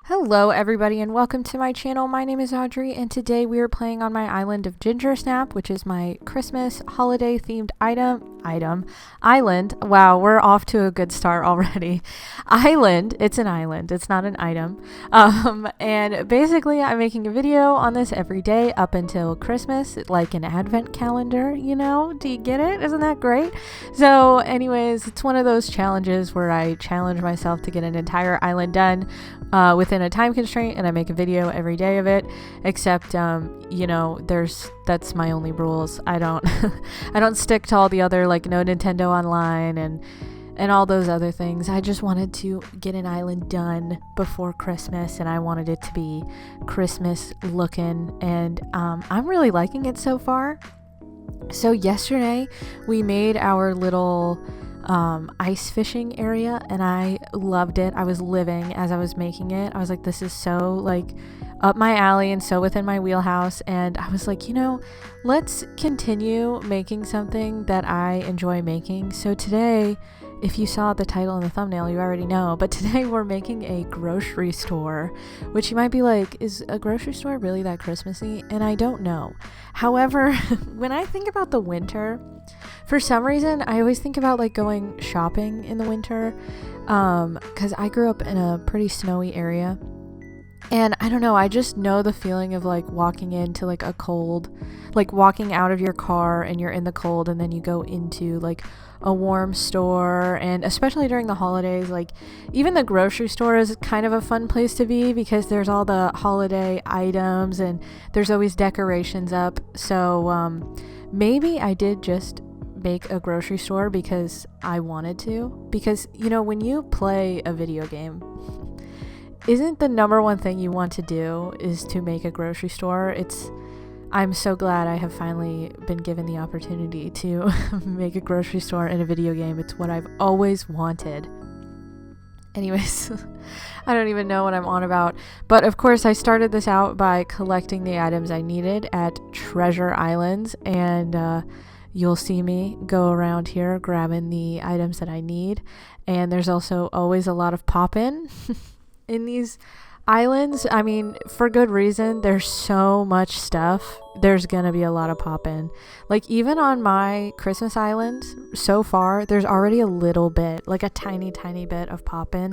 Hello everybody and welcome to my channel. My name is Audrey and today we are playing on my island of Gingersnap, which is my Christmas holiday themed island. Wow, we're off to a good start already. Island, it's an island, it's not an item. And basically I'm making a video on this every day up until Christmas, like an advent calendar, you know? Do you get it? Isn't that great? So anyways, it's one of those challenges where I challenge myself to get an entire island done within a time constraint, and I make a video every day of it, except that's my only rules. I don't I don't stick to all the other, like, no Nintendo Online and all those other things. I just wanted to get an island done before Christmas, and I wanted it to be Christmas looking, and I'm really liking it so far. So yesterday we made our little ice fishing area and I loved it. I was living as I was making it. I was like, this is so like up my alley and so within my wheelhouse, and I was like, let's continue making something that I enjoy making. So today, if you saw the title and the thumbnail, you already know, but today we're making a grocery store, which you might be like, is a grocery store really that Christmassy? And I don't know. However, when I think about the winter, for some reason, I always think about like going shopping in the winter, because I grew up in a pretty snowy area. And I don't know, I just know the feeling of like walking into like a cold, like walking out of your car and you're in the cold and then you go into like a warm store. And especially during the holidays, like even the grocery store is kind of a fun place to be because there's all the holiday items and there's always decorations up. So maybe I did just make a grocery store because I wanted to, because when you play a video game, isn't the number one thing you want to do is to make a grocery store? I'm so glad I have finally been given the opportunity to make a grocery store in a video game. It's what I've always wanted. Anyways, I don't even know what I'm on about. But of course, I started this out by collecting the items I needed at Treasure Islands, and you'll see me go around here grabbing the items that I need. And there's also always a lot of pop-in in these islands. I mean, for good reason. There's so much stuff. There's gonna be a lot of pop-in. Like even on my Christmas island so far, there's already a little bit, like a tiny bit of pop-in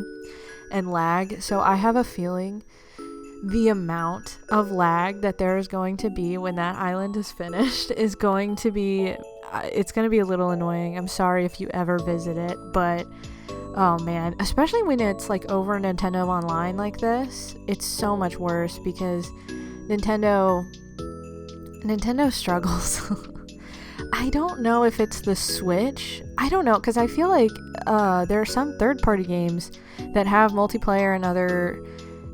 and lag. So I have a feeling the amount of lag that there is going to be when that island is finished is going to be, it's going to be a little annoying. I'm sorry if you ever visit it, but oh man, especially when it's like over Nintendo Online like this, it's so much worse because Nintendo struggles. I don't know if it's the Switch. I don't know, because I feel like there are some third-party games that have multiplayer and other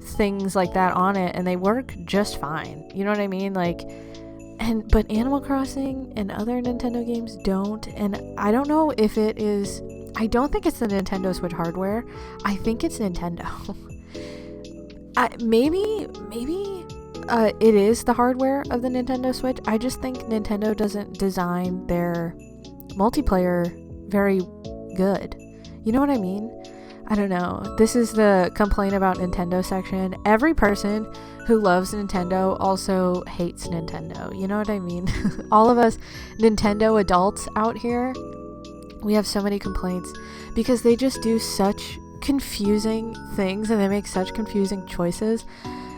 things like that on it, and they work just fine. You know what I mean? Like, but Animal Crossing and other Nintendo games don't, and I don't know if it is. I don't think it's the Nintendo Switch hardware. I think it's Nintendo. Maybe it is the hardware of the Nintendo Switch. I just think Nintendo doesn't design their multiplayer very good. You know what I mean? I don't know. This is the complaint about Nintendo section. Every person who loves Nintendo also hates Nintendo. You know what I mean? All of us Nintendo adults out here, we have so many complaints because they just do such confusing things and they make such confusing choices.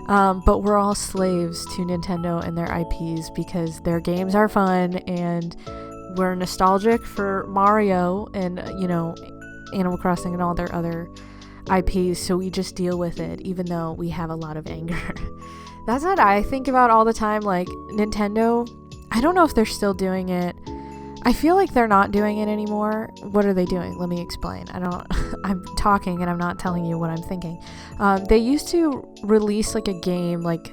But we're all slaves to Nintendo and their IPs because their games are fun, and we're nostalgic for Mario and, Animal Crossing and all their other IPs. So we just deal with it, even though we have a lot of anger. That's what I think about all the time. Like Nintendo, I don't know if they're still doing it. I feel like they're not doing it anymore. What are they doing? Let me explain. I'm talking and I'm not telling you what I'm thinking. They used to release like a game, like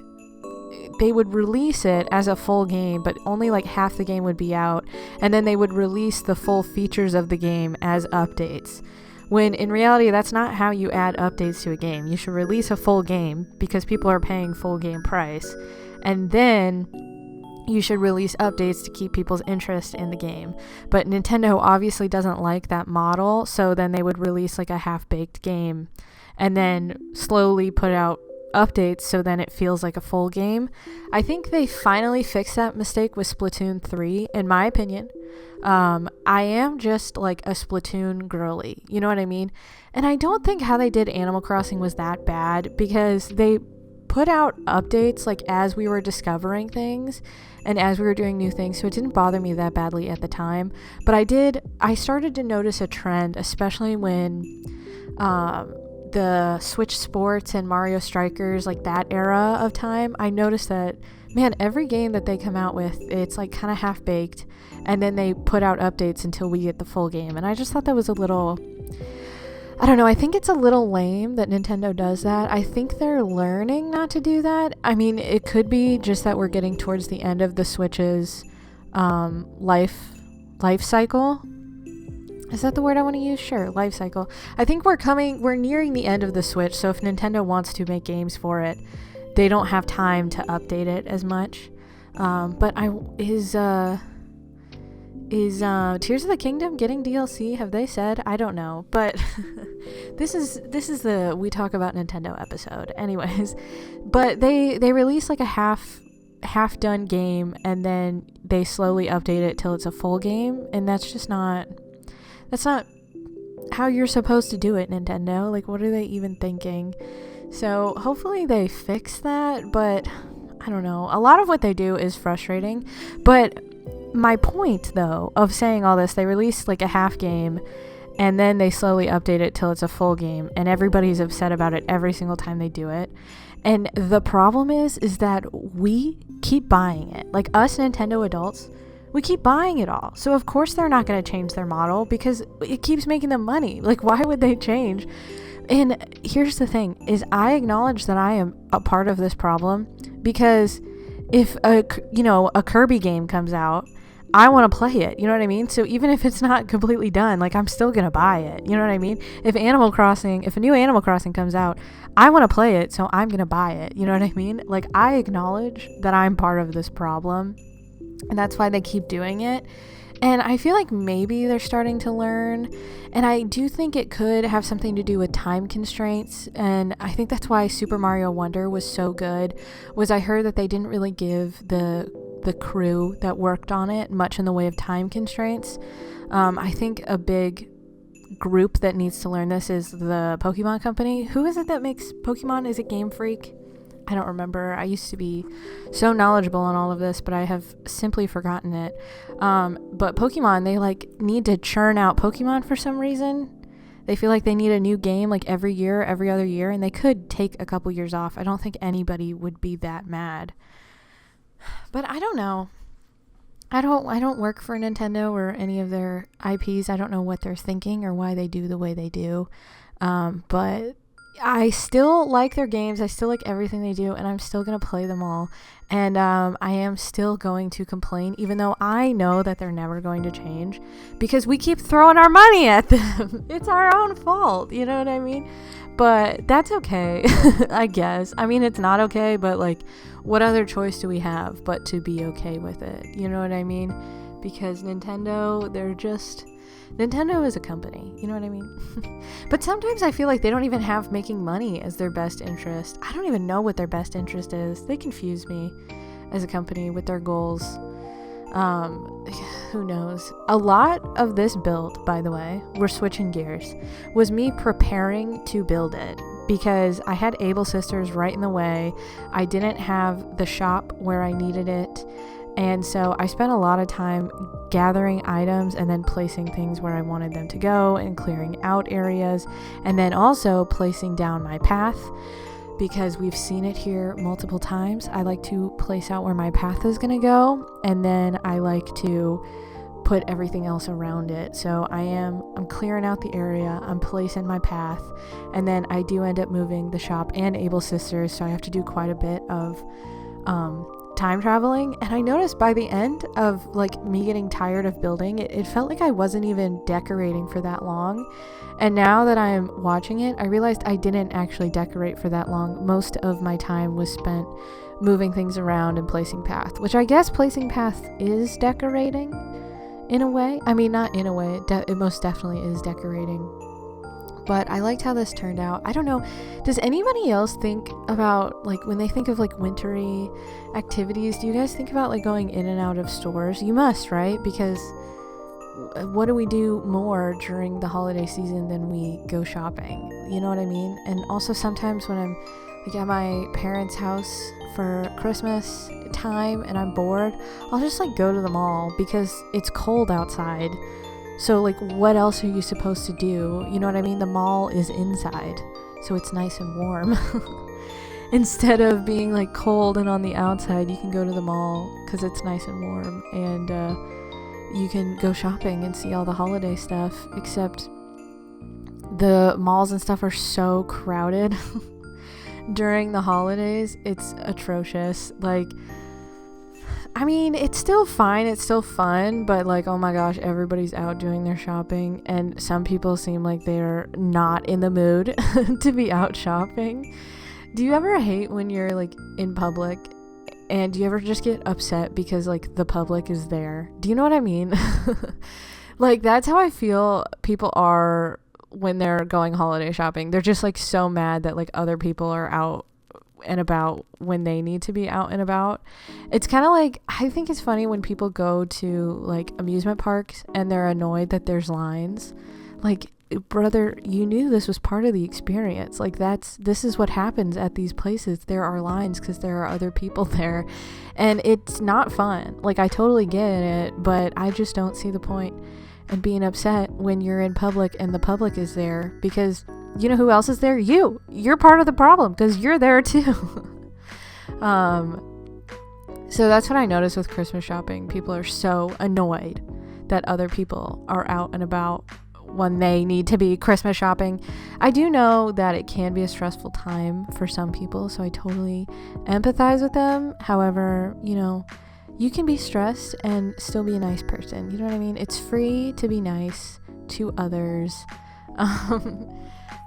they would release it as a full game, but only like half the game would be out. And then they would release the full features of the game as updates. When in reality, that's not how you add updates to a game. You should release a full game because people are paying full game price. And then you should release updates to keep people's interest in the game. But Nintendo obviously doesn't like that model, so then they would release like a half-baked game and then slowly put out updates so then it feels like a full game. I think they finally fixed that mistake with Splatoon 3, in my opinion. I am just like a Splatoon girly, you know what I mean? And I don't think how they did Animal Crossing was that bad, because they put out updates like as we were discovering things and as we were doing new things, so it didn't bother me that badly at the time. But I started to notice a trend, especially when the Switch Sports and Mario Strikers, like that era of time, I noticed that, man, every game that they come out with, it's like kind of half-baked, and then they put out updates until we get the full game. And I just thought that was a little, I don't know, I think it's a little lame that Nintendo does that. I think they're learning not to do that. I mean, it could be just that we're getting towards the end of the Switch's life cycle. Is that the word I want to use? Sure, life cycle. I think we're nearing the end of the Switch, so if Nintendo wants to make games for it, they don't have time to update it as much. But is Tears of the Kingdom getting DLC? Have they said? I don't know. But this is the We Talk About Nintendo episode. Anyways, but they release like a half done game, and then they slowly update it till it's a full game, and that's not how you're supposed to do it, Nintendo. Like, what are they even thinking? So hopefully they fix that, but I don't know. A lot of what they do is frustrating. But my point, though, of saying all this, they release like a half game, and then they slowly update it till it's a full game, and everybody's upset about it every single time they do it. And the problem is that we keep buying it. Like, us Nintendo adults, we keep buying it all. So of course they're not going to change their model, because it keeps making them money. Like, why would they change? And here's the thing, is I acknowledge that I am a part of this problem, because if a Kirby game comes out, I want to play it, you know what I mean? So even if it's not completely done, like, I'm still going to buy it, you know what I mean? If a new Animal Crossing comes out, I want to play it, so I'm going to buy it, you know what I mean? Like, I acknowledge that I'm part of this problem, and that's why they keep doing it. And I feel like maybe they're starting to learn, and I do think it could have something to do with time constraints. And I think that's why Super Mario Wonder was so good, was I heard that they didn't really give the crew that worked on it much in the way of time constraints. I think a big group that needs to learn this is the Pokemon Company. Who is it that makes Pokemon? Is it Game Freak? I don't remember. I used to be so knowledgeable on all of this, but I have simply forgotten it. But Pokemon, they like need to churn out Pokemon for some reason. They feel like they need a new game like every year, every other year, and they could take a couple years off. I don't think anybody would be that mad. But I don't know. I don't work for Nintendo or any of their IPs. I don't know what they're thinking or why they do the way they do. But I still like their games. I still like everything they do, and I'm still going to play them all. And I am still going to complain, even though I know that they're never going to change, because we keep throwing our money at them. It's our own fault, you know what I mean? But that's okay, I guess. I mean, it's not okay, but like, what other choice do we have but to be okay with it? You know what I mean? Because Nintendo is a company, you know what I mean? But sometimes I feel like they don't even have making money as their best interest. I don't even know what their best interest is. They confuse me as a company with their goals. Who knows? A lot of this build, by the way, we're switching gears, was me preparing to build it, because I had Able Sisters right in the way. I didn't have the shop where I needed it. And so I spent a lot of time gathering items and then placing things where I wanted them to go and clearing out areas, and then also placing down my path, because we've seen it here multiple times. I like to place out where my path is going to go, and then I like to put everything else around it. So I'm clearing out the area, I'm placing my path, and then I do end up moving the shop and Able Sisters, so I have to do quite a bit of time traveling. And I noticed by the end of like me getting tired of building, it felt like I wasn't even decorating for that long. And now that I'm watching it, I realized I didn't actually decorate for that long. Most of my time was spent moving things around and placing path, which I guess placing path is decorating in a way. I mean, not in a way, it most definitely is decorating. but I liked how this turned out. I don't know, does anybody else think about, like, when they think of like wintry activities, do you guys think about like going in and out of stores? You must, right? Because what do we do more during the holiday season than we go shopping? You know what I mean? And also sometimes when I'm like at my parents' house for Christmas time and I'm bored, I'll just like go to the mall because it's cold outside. So like, what else are you supposed to do? You know what I mean? The mall is inside, so it's nice and warm. Instead of being like cold and on the outside, you can go to the mall because it's nice and warm, and you can go shopping and see all the holiday stuff, except the malls and stuff are so crowded during the holidays. It's atrocious. Like, I mean, it's still fine, it's still fun, but like, oh my gosh, everybody's out doing their shopping, and some people seem like they're not in the mood to be out shopping. Do you ever hate when you're like in public, and do you ever just get upset because like the public is there? Do you know what I mean? Like, that's how I feel people are when they're going holiday shopping. They're just like so mad that like other people are out and about when they need to be out and about. It's kind of like, I think it's funny when people go to like amusement parks and they're annoyed that there's lines. Like, brother, you knew this was part of the experience. Like, this is what happens at these places. There are lines because there are other people there, and it's not fun. Like, I totally get it, but I just don't see the point in being upset when you're in public and the public is there, because you know who else is there? You're part of the problem because you're there too. So that's what I noticed with Christmas shopping. People are so annoyed that other people are out and about when they need to be Christmas shopping. I do know that it can be a stressful time for some people, so I totally empathize with them. However, you know, you can be stressed and still be a nice person. You know what I mean? It's free to be nice to others.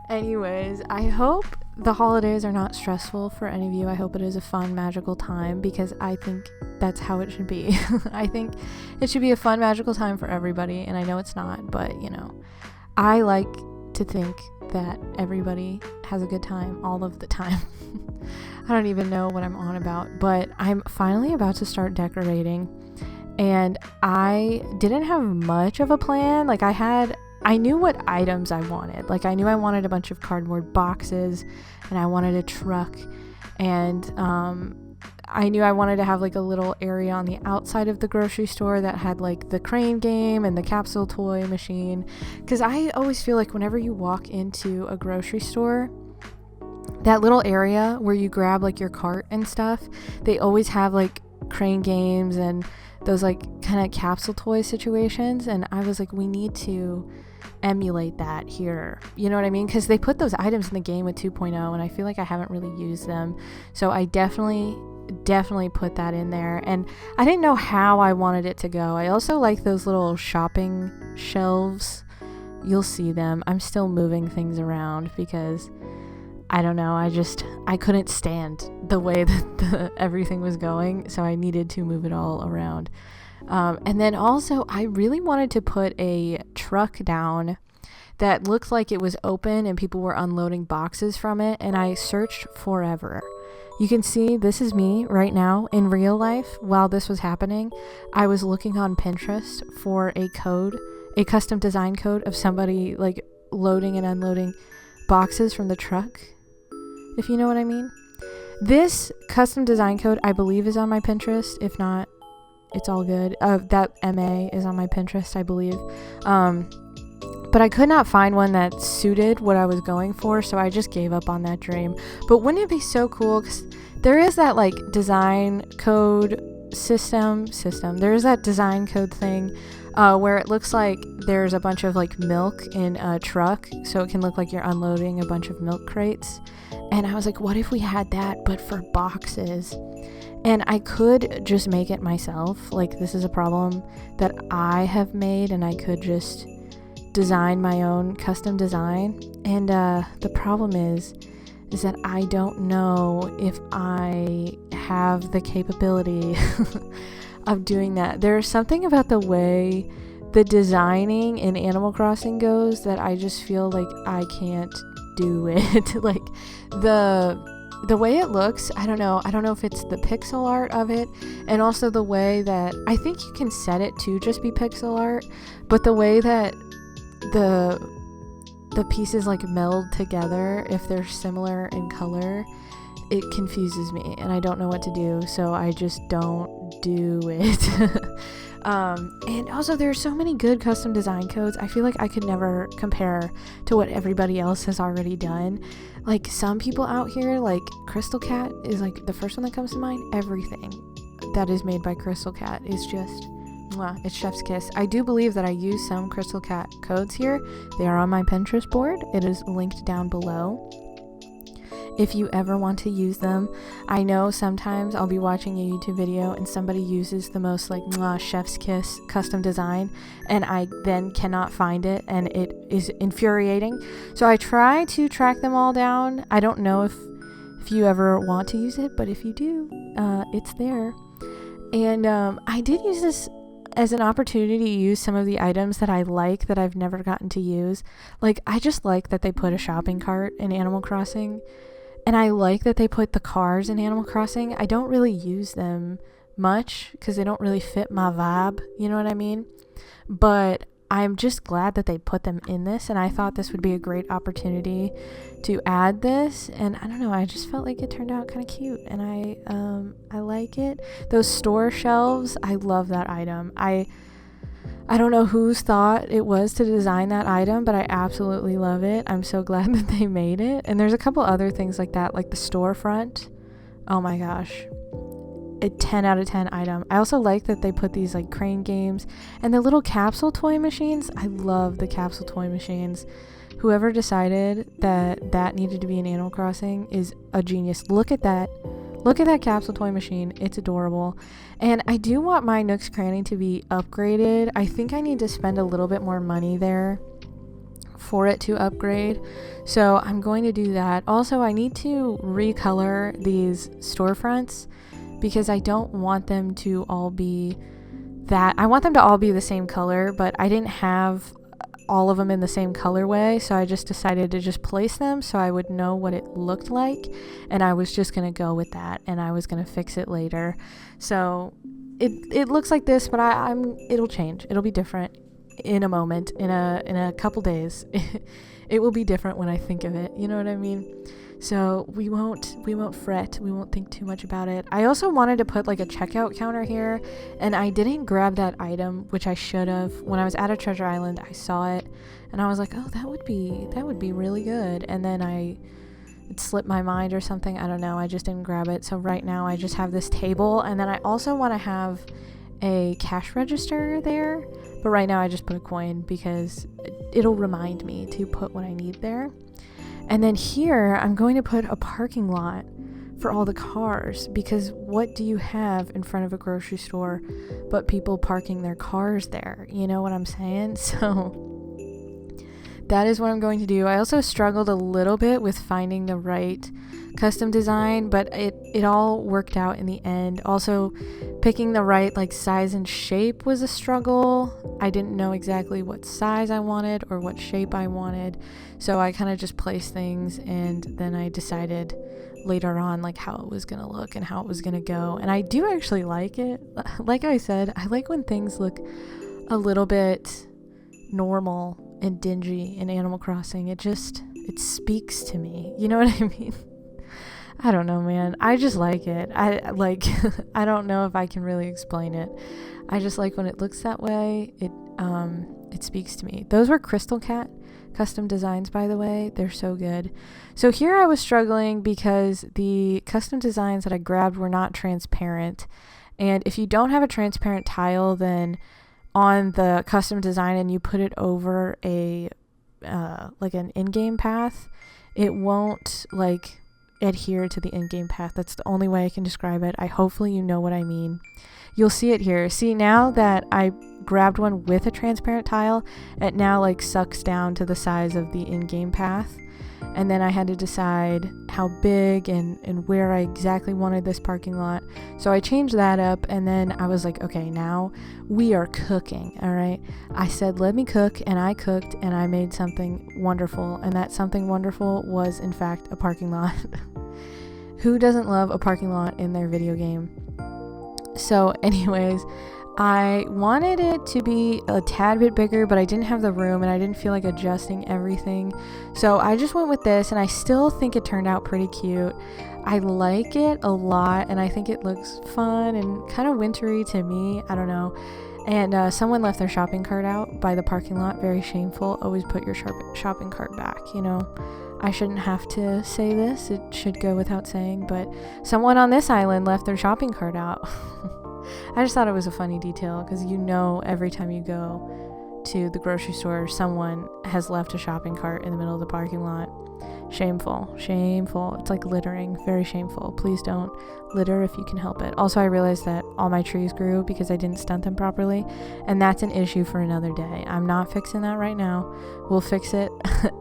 Anyways, I hope the holidays are not stressful for any of you. I hope it is a fun, magical time, because I think that's how it should be. I think it should be a fun, magical time for everybody, and I know it's not, but you know, I like to think that everybody has a good time all of the time. I don't even know what I'm on about, but I'm finally about to start decorating, and I didn't have much of a plan. Like, I knew what items I wanted. Like, I knew I wanted a bunch of cardboard boxes, and I wanted a truck, and I knew I wanted to have like a little area on the outside of the grocery store that had like the crane game and the capsule toy machine, because I always feel like whenever you walk into a grocery store, that little area where you grab like your cart and stuff, they always have like crane games and those like kind of capsule toy situations, and I was like, we need to emulate that here, you know what I mean? Because they put those items in the game with 2.0, and I feel like I haven't really used them, so I definitely put that in there. And I didn't know how I wanted it to go. I also like those little shopping shelves. You'll see them. I'm still moving things around because I don't know, I couldn't stand the way that everything was going, so I needed to move it all around. And then also, I really wanted to put a truck down that looked like it was open and people were unloading boxes from it, and I searched forever. You can see this is me right now in real life. While this was happening, I was looking on Pinterest for a custom design code of somebody like loading and unloading boxes from the truck, if you know what I mean. This custom design code, I believe, is on my Pinterest. If not, it's all good. That MA is on my Pinterest, I believe. But I could not find one that suited what I was going for, so I just gave up on that dream. But wouldn't it be so cool? Because there is that like design code system. There is that design code thing where it looks like there's a bunch of like milk in a truck, so it can look like you're unloading a bunch of milk crates. And I was like, what if we had that but for boxes? And I could just make it myself. Like, this is a problem that I have made, and I could just design my own custom design. And the problem is that I don't know if I have the capability of doing that. There's something about the way the designing in Animal Crossing goes that I just feel like I can't do it. Like the way it looks, I don't know if it's the pixel art of it, and also the way that I think you can set it to just be pixel art, but the way that the pieces like meld together, if they're similar in color, it confuses me and I don't know what to do, so I just don't do it. And also there's so many good custom design codes. I feel like I could never compare to what everybody else has already done. Like some people out here, like Crystal Cat is like the first one that comes to mind. Everything that is made by Crystal Cat is just mwah, it's chef's kiss. I do believe that I use some Crystal Cat codes here. They are on my Pinterest board. It is linked down below if you ever want to use them. I know sometimes I'll be watching a YouTube video and somebody uses the most like mwah, chef's kiss custom design, and I then cannot find it, and it is infuriating. So I try to track them all down. I don't know if you ever want to use it, but if you do, it's there. And I did use this as an opportunity to use some of the items that I like that I've never gotten to use. Like, I just like that they put a shopping cart in Animal Crossing, and I like that they put the cars in Animal Crossing. I don't really use them much because they don't really fit my vibe, you know what I mean? But I'm just glad that they put them in this, and I thought this would be a great opportunity to add this, and I don't know, I just felt like it turned out kind of cute, and I like it. Those store shelves, I love that item. I don't know whose thought it was to design that item, but I absolutely love it. I'm so glad that they made it. And there's a couple other things like that, like the storefront. Oh my gosh. A 10 out of 10 item. I also like that they put these like crane games and the little capsule toy machines. I love the capsule toy machines. Whoever decided that needed to be in Animal Crossing is a genius. Look at that. Look at that capsule toy machine. It's adorable. And I do want my Nook's Cranny to be upgraded. I think I need to spend a little bit more money there for it to upgrade. So I'm going to do that. Also, I need to recolor these storefronts because I don't want them to all be that. I want them to all be the same color, but I didn't have all of them in the same colorway, so I just decided to just place them so I would know what it looked like, and I was just gonna go with that, and I was gonna fix it later. So it looks like this, but it'll change. It'll be different in a moment, in a couple days. It will be different when I think of it, you know what I mean? So we won't fret. We won't think too much about it. I also wanted to put like a checkout counter here, and I didn't grab that item, which I should have. When I was at a Treasure Island, I saw it, and I was like, oh, that would be really good. And then it slipped my mind or something. I don't know. I just didn't grab it. So right now I just have this table, and then I also want to have a cash register there. But right now I just put a coin because it'll remind me to put what I need there. And then here, I'm going to put a parking lot for all the cars, because what do you have in front of a grocery store but people parking their cars there? You know what I'm saying? So that is what I'm going to do. I also struggled a little bit with finding the right custom design, but it all worked out in the end. Also, picking the right like size and shape was a struggle. I didn't know exactly what size I wanted or what shape I wanted, so I kind of just placed things, and then I decided later on like how it was gonna look and how it was gonna go. And I do actually like it. Like I said, I like when things look a little bit normal and dingy in Animal Crossing. It speaks to me, you know what I mean? I don't know, man. I just like it. I don't know if I can really explain it. I just like when it looks that way. It speaks to me. Those were Crystal Cat custom designs, by the way. They're so good. So here I was struggling because the custom designs that I grabbed were not transparent. And if you don't have a transparent tile, then on the custom design and you put it over a like an in-game path, it won't like adhere to the in-game path. That's the only way I can describe it. Hopefully you know what I mean. You'll see it here. See, now that I grabbed one with a transparent tile, it now like sucks down to the size of the in-game path. and then I had to decide how big and where I exactly wanted this parking lot. So I changed that up, and then I was like, okay, now we are cooking. All right, I said let me cook, and I cooked, and I made something wonderful, and that something wonderful was in fact a parking lot. Who doesn't love a parking lot in their video game? So anyways, I wanted it to be a tad bit bigger, but I didn't have the room and I didn't feel like adjusting everything. So I just went with this, and I still think it turned out pretty cute. I like it a lot, and I think it looks fun and kind of wintry to me. I don't know. And someone left their shopping cart out by the parking lot. Very shameful. Always put your shopping cart back, you know. I shouldn't have to say this. It should go without saying, but someone on this island left their shopping cart out. I just thought it was a funny detail, because you know every time you go to the grocery store, someone has left a shopping cart in the middle of the parking lot. Shameful. It's like littering. Very shameful. Please don't litter if you can help it. Also, I realized that all my trees grew because I didn't stunt them properly, and that's an issue for another day. I'm not fixing that right now. We'll fix it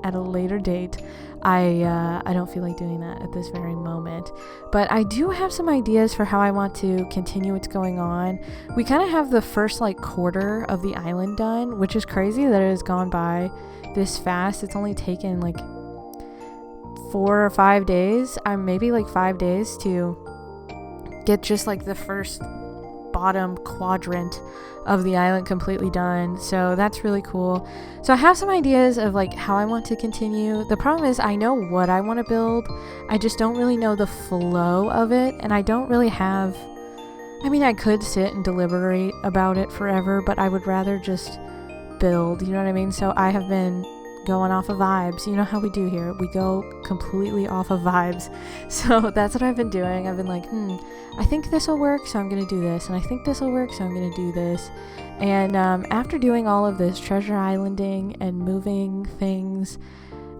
at a later date. I don't feel like doing that at this very moment, but I do have some ideas for how I want to continue what's going on. We kind of have the first like quarter of the island done, which is crazy that it has gone by this fast. It's only taken like 4 or 5 days. Maybe like 5 days to get just like the first bottom quadrant of the island completely done. So that's really cool. So I have some ideas of like how I want to continue. The problem is I know what I want to build. I just don't really know the flow of it, and I don't really have, I mean, I could sit and deliberate about it forever, but I would rather just build, you know what I mean? So I have been going off of vibes. You know how we do here. We go completely off of vibes. So that's what I've been doing. I've been like, I think this will work, so I'm going to do this. And I think this will work, so I'm going to do this. And after doing all of this treasure islanding and moving things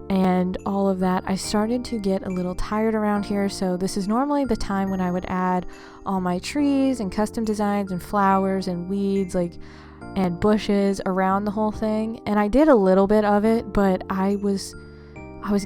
and all of that, I started to get a little tired around here. So this is normally the time when I would add all my trees and custom designs and flowers and weeds, like, and bushes around the whole thing. And I did a little bit of it, but I was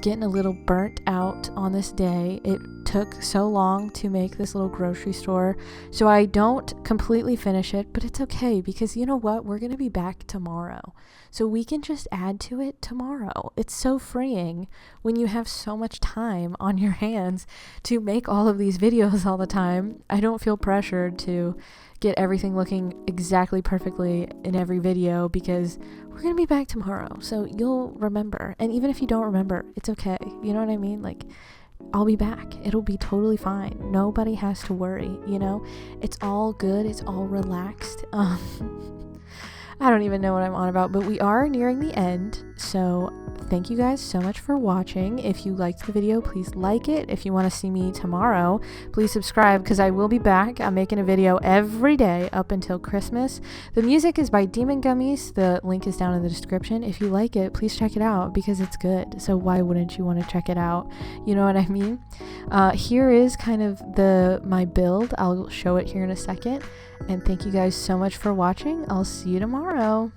getting a little burnt out on this day. It took so long to make this little grocery store, so I don't completely finish it, but it's okay, because you know what? We're going to be back tomorrow, so we can just add to it tomorrow. It's so freeing when you have so much time on your hands to make all of these videos all the time. I don't feel pressured to get everything looking exactly perfectly in every video, because we're gonna be back tomorrow, so you'll remember. And even if you don't remember, it's okay, you know what I mean? Like, I'll be back. It'll be totally fine. Nobody has to worry, you know? It's all good. It's all relaxed. I don't even know what I'm on about, but we are nearing the end, so thank you guys so much for watching. If you liked the video, please like it. If you want to see me tomorrow, please subscribe, because I will be back. I'm making a video every day up until Christmas. The music is by Demon Gummies. The link is down in the description. If you like it, please check it out, because it's good. So why wouldn't you want to check it out? You know what I mean? Here is kind of my build. I'll show it here in a second. And thank you guys so much for watching. I'll see you tomorrow.